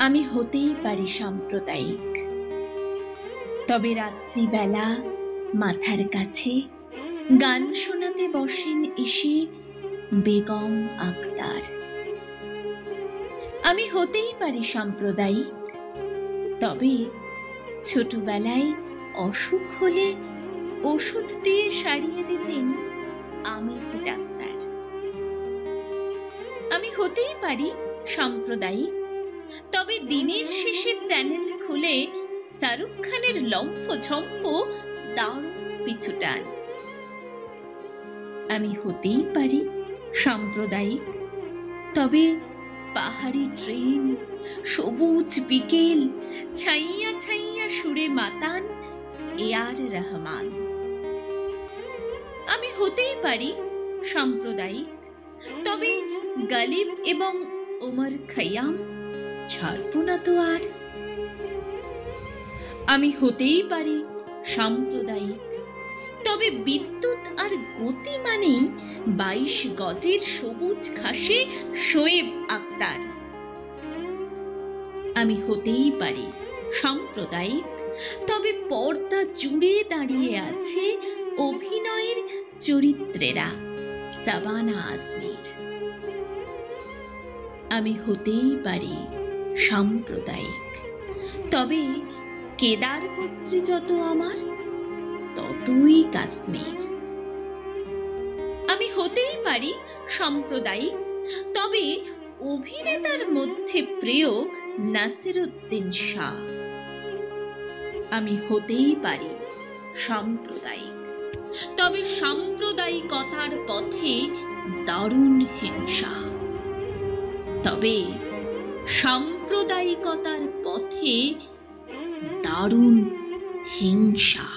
আমি হতেই পারি সাম্প্রদায়িক, তবে রাত্রিবেলা মাথার কাছে গান শোনাতে বসেন এসে বেগম আক্তার। আমি হতেই পারি সাম্প্রদায়িক, তবে ছোটবেলায় অসুখ হলে ওষুধ দিয়ে সারিয়ে দিতেন আমিত ডাক্তার। আমি হতেই পারি সাম্প্রদায়িক, তবে দিনের শেষে চ্যানেল খুলে শাহরুখ খানের লম্ফঝম্প দারুণ পিছুটান। আমি হতেই পারি সাম্প্রদায়িক, তবে পাহাড়ি ট্রেন, সবুজ বিকেল, ছাইয়া ছাইয়া সুরে মাতান এআর রহমান। আমি হতেই পারি সাম্প্রদায়িক, তবে গালিব এবং ওমর খৈয়াম ছাড়ব না তো আর। আমি হতেই পারি সাম্প্রদায়িক, তবে বিদ্যুৎ আর গতি মানেই 22 গজের সবুজ ঘাসে শোয়েব আক্তার। আমি হতেই পারি সাম্প্রদায়িক, তবে পর্দা জুড়ে দাঁড়িয়ে আছে অভিনয়ের চরিত্রেরা শাবানা আজমির। আমি হতেই পারি সাম্প্রদায়িক, তবে কেদারপত্রী যত আমার ততই কাশ্মীর। আমি হতেই পারি সাম্প্রদায়িক, তবে অভিনেতার মধ্যে প্রিয় নাসিরুদ্দিন শাহ। আমি হতেই পারি সাম্প্রদায়িক, তবে সাম্প্রদায়িকতার পথে দারুণ হিংসা। তবে সাম্প্রদায়িকতার পথে দারুণ হিংসা।